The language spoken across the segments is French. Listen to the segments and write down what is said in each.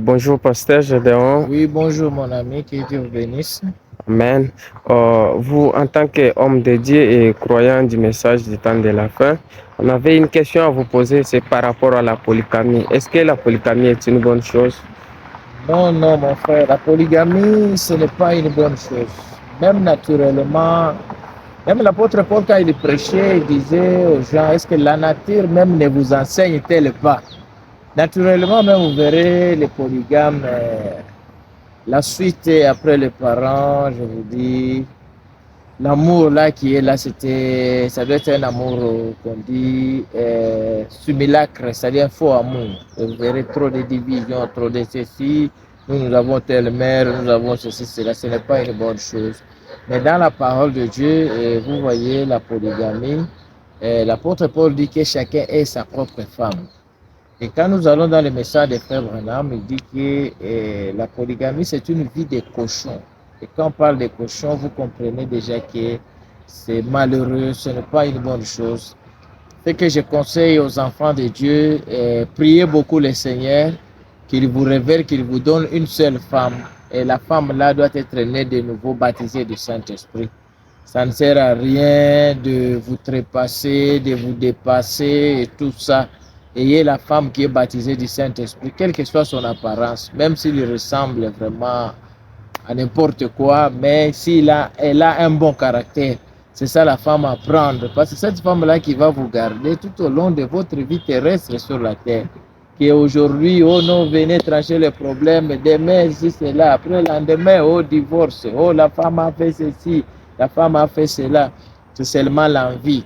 Bonjour, pasteur Gédéon. Oui, bonjour mon ami, que Dieu vous bénisse. Amen. Vous, en tant qu'homme de Dieu et croyant du message du temps de la fin, on avait une question à vous poser, c'est par rapport à la polygamie. Est-ce que la polygamie est une bonne chose? Non, non, mon frère, la polygamie, ce n'est pas une bonne chose. Même naturellement, même l'apôtre Paul, quand il prêchait, il disait aux gens, est-ce que la nature même ne vous enseigne-t-elle pas? Naturellement, même vous verrez les polygames, la suite après les parents, je vous dis, l'amour là qui est là, ça doit être un amour qu'on dit simulacre, c'est-à-dire un faux amour. Vous verrez trop de divisions, trop de ceci. Nous avons telle mère, nous avons ceci, cela. Ce n'est pas une bonne chose. Mais dans la parole de Dieu, vous voyez la polygamie. L'apôtre Paul dit que chacun ait sa propre femme. Et quand nous allons dans le message des frères Branham, il dit que la polygamie, c'est une vie de cochon. Et quand on parle de cochon, vous comprenez déjà que c'est malheureux, ce n'est pas une bonne chose. Ce que je conseille aux enfants de Dieu, priez beaucoup le Seigneur, qu'il vous révèle, qu'il vous donne une seule femme. Et la femme-là doit être née de nouveau, baptisée du Saint-Esprit. Ça ne sert à rien de vous trépasser, de vous dépasser et tout ça. Ayez la femme qui est baptisée du Saint-Esprit, quelle que soit son apparence, même s'il ressemble vraiment à n'importe quoi, mais elle a un bon caractère. C'est ça la femme à prendre, parce que cette femme-là qui va vous garder tout au long de votre vie terrestre sur la terre. Qui aujourd'hui, oh non, venez trancher les problèmes, demain, si c'est là, après le lendemain, oh divorce, oh la femme a fait ceci, la femme a fait cela. C'est seulement l'envie.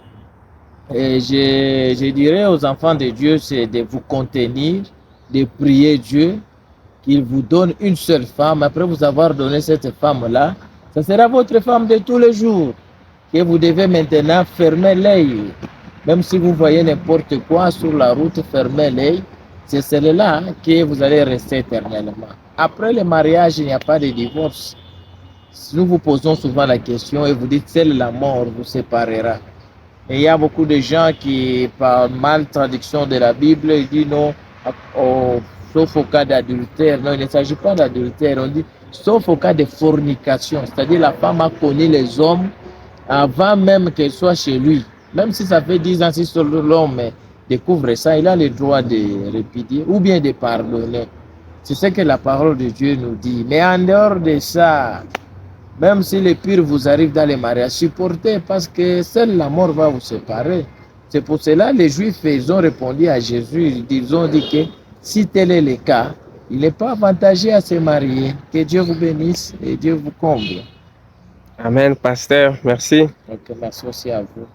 Et je dirais aux enfants de Dieu, c'est de vous contenir, de prier Dieu, qu'il vous donne une seule femme. Après vous avoir donné cette femme-là, ça sera votre femme de tous les jours. Que vous devez maintenant fermer l'œil. Même si vous voyez n'importe quoi sur la route, fermez l'œil. C'est celle-là que vous allez rester éternellement. Après le mariage, il n'y a pas de divorce. Nous vous posons souvent la question et vous dites, seule la mort vous séparera. Et il y a beaucoup de gens qui, par mal traduction de la Bible, ils disent non, sauf au cas d'adultère. Non, il ne s'agit pas d'adultère. On dit sauf au cas de fornication. C'est-à-dire la femme a connu les hommes avant même qu'elle soit chez lui. Même si ça fait 10 ans, si l'homme découvre ça, il a le droit de répudier ou bien de pardonner. C'est ce que la parole de Dieu nous dit. Mais en dehors de ça, même si le pire vous arrive dans les mariages, supportez parce que seule la mort va vous séparer. C'est pour cela que les Juifs, ils ont répondu à Jésus, ils ont dit que si tel est le cas, il n'est pas avantagé à se marier. Que Dieu vous bénisse et Dieu vous comble. Amen, pasteur. Merci. Donc, merci aussi à vous.